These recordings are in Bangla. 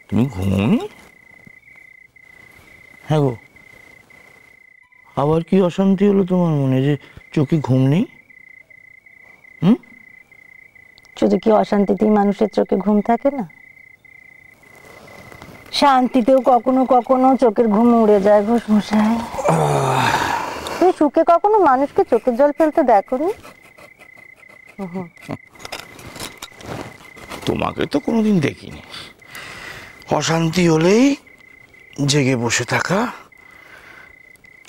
তুমি ঘুমোনি? হ্যাঁ গো, আবার কি অশান্তি হলো তোমার মনে যে চোখে ঘুম নেই? শুধু কি অশান্তিতেই মানুষের চোখে ঘুম থাকে না? শান্তিতেও কখনো কখনো চোখের ঘুম উড়ে যায় ঘোষমশাই। তুমি সুখে কখনো মানুষকে চোখের জল ফেলতে দেখোনি? তোমাকে তো কোনোদিন দেখিনি। অশান্তি হলেই জেগে বসে থাকা,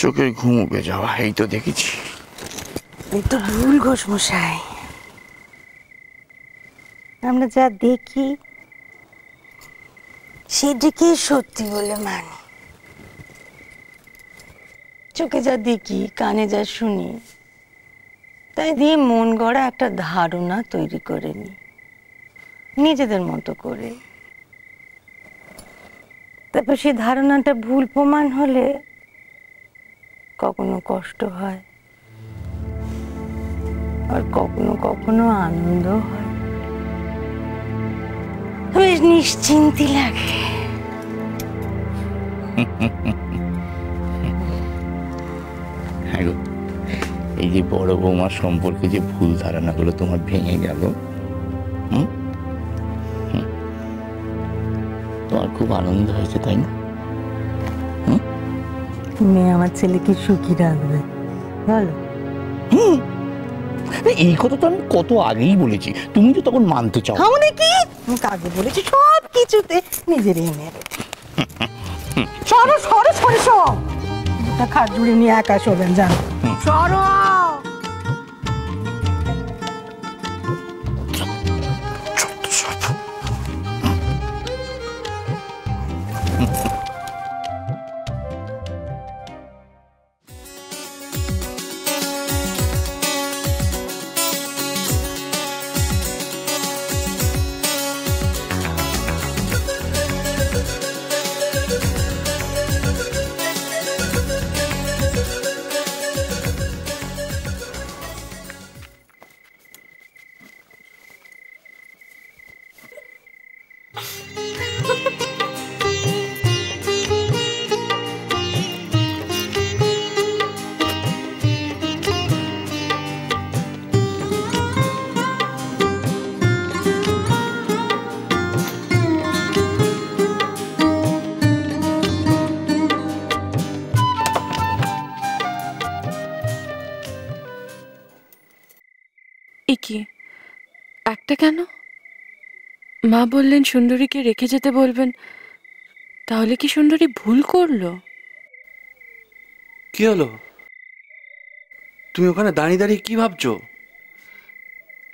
চোখের ঘুম উবে যাওয়া, এই তো দেখেছি। এই তো ভুল ঘোষমশাই। আমরা যা দেখি সেটাকে সত্যি বলে মানি। চোখে যা দেখি, কানে যা শুনি, তাই দিয়ে মন গড়া একটা ধারণা তৈরি করে নি নিজেদের মতো করে। তারপর সেই ধারণাটা ভুল প্রমাণ হলে কখনো কষ্ট হয়, আর কখনো কখনো আনন্দ হয়, বেশ নিশ্চিন্তি লাগে। হ্যাঁ গো, এই যে বড় বৌমার সম্পর্কে যে ভুল ধারণাগুলো তোমার ভেঙে গেল, তোমার খুব আনন্দ হয়েছে, তাই না? মেয়ে আমার ছেলেকে সুখী রাখবে, বলো। এই কথা তো আমি কত আগেই বলেছি, তুমি তো তখন মানতে চাও। আমি কি আগে বলেছি? সব কিছুতে নিজের মেরে সরো সরো সরে সব খাট জুড়ে নিয়ে একা শোবেন, জানো? সরো। কি একটা কেন? মা বললেন সুন্দরীকে রেখে যেতে বলবেন, তাহলে কি সুন্দরী ভুল করলো? কি হলো? তুমি ওখানে দাঁড়িয়ে দাঁড়িয়ে কি ভাবছো?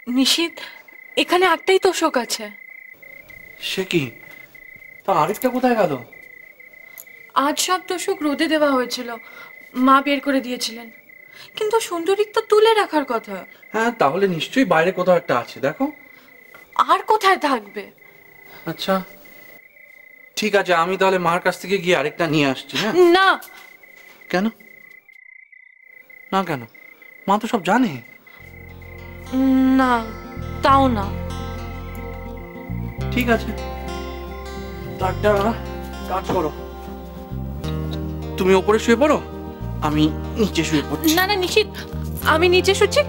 নিশীথ, এখানে একটাই তোষক আছে। সে কি? তা আরেকটা কোথায় গেল? আজ সব তোষক রোদে দেওয়া হয়েছিল, মা বের করে দিয়েছিলেন, কিন্তু সুন্দরীর তো তুলে রাখার কথা। হ্যাঁ, তাহলে নিশ্চয়ই বাইরে কোথাও একটা আছে, দেখো। আর কোথায় থাকবে? আচ্ছা ঠিক আছে, আমি তাহলে মার কাছ থেকে গিয়ে আরেকটা নিয়ে আসছি। হ্যাঁ। না। কেন না? কেন? মা তো সব জানে। না, তাও না। ঠিক আছে, একটা কাজ করো, তুমি ওপরে শুয়ে পড়ো, আমি নিচে শুয়ে পড়ছি। না না নিশীথ, আমি নিচে শুচ্ছি,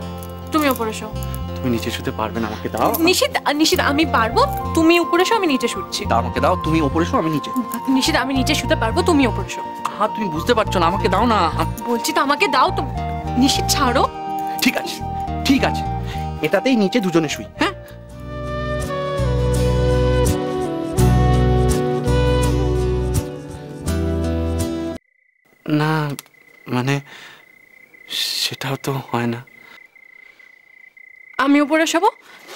তুমি ওপরে শো। তুমি নিচে শুতে পারবে না, আমাকে দাও। নিশীথ নিশীথ, আমি পারবো, তুমি উপরে শো, আমি নিচে শুচ্ছি। দাও, আমাকে দাও, তুমি ওপরে শো, আমি নিচে। নিশীথ, আমি নিচে শুতে পারবো, তুমি ওপরে শো। হ্যাঁ, তুমি বুঝতে পারছো না, আমাকে দাও না। বলছি তো আমাকে দাও তো। নিশীথ ছাড়ো। ঠিক আছে ঠিক আছে, এটাতেই নিচে দুজনে শুই। হ্যাঁ, না মানে সেটাও তো হয় না। আমি উপরে শোবো,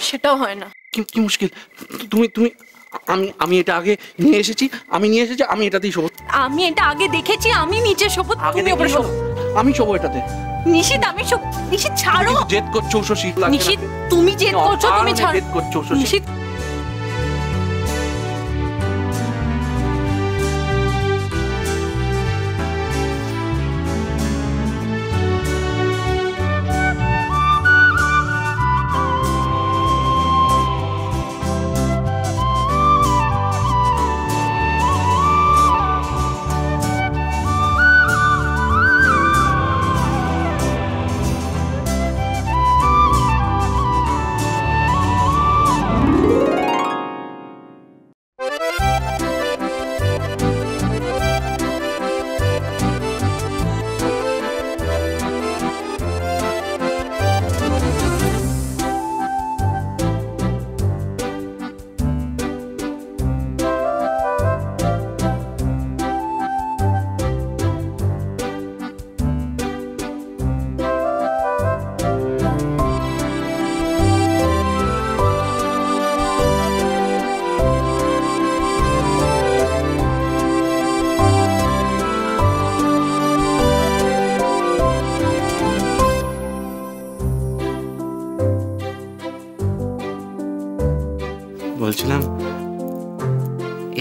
সেটাও হয় না। কি মুশকিল? তুমি তুমি আমি এটা আগে নিয়ে এসেছি, আমি এটাতেই শোবো। আমি এটা আগে দেখেছি, আমি নিচে শোবো, তুমি উপরে শোবো। আমি শোবো এটাতে। নিশীথ, আমি শোবো। নিশীথ ছাড়ো। জেদ করছো শশী। নিশীথ, তুমি জেদ করছো, তুমি ছাড়ো। জেদ করছো শশী। নিশীথ,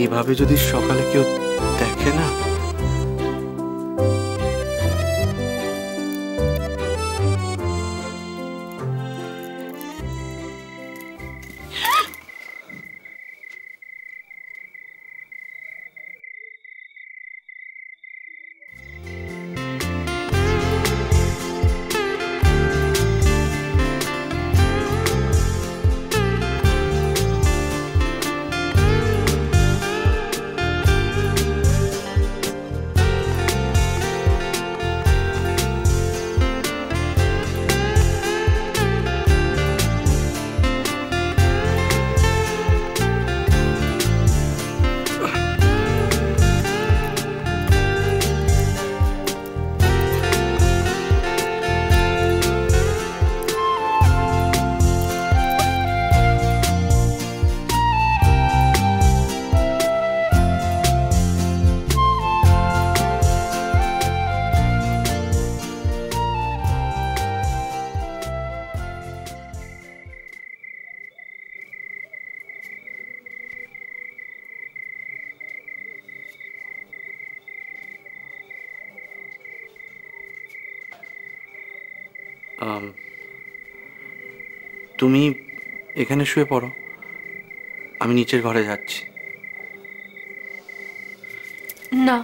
এভাবে যদি সকালে কেউ দেখে না, তুমি এখানে শুয়ে পড়ো, আমি নিচের ঘরে যাচ্ছি। না,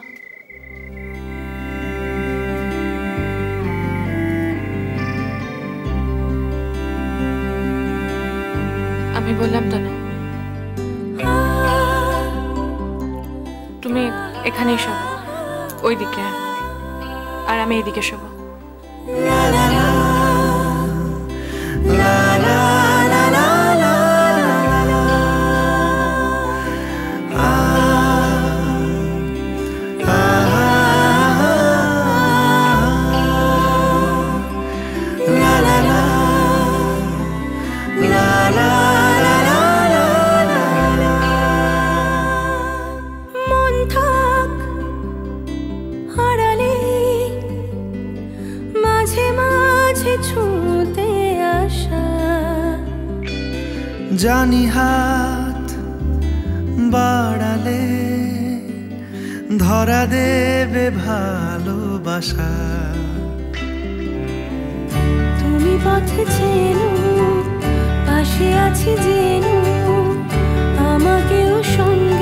আমি বললাম তো না, তুমি এখানেই শোবো, ওইদিকে, আর আমি এইদিকে শোবো। জানি হাত বাড়ালে ধরা দেবে ভালোবাসা। তুমি পথে চেনো, পাশে আছি জেনো, আমাকেও সঙ্গে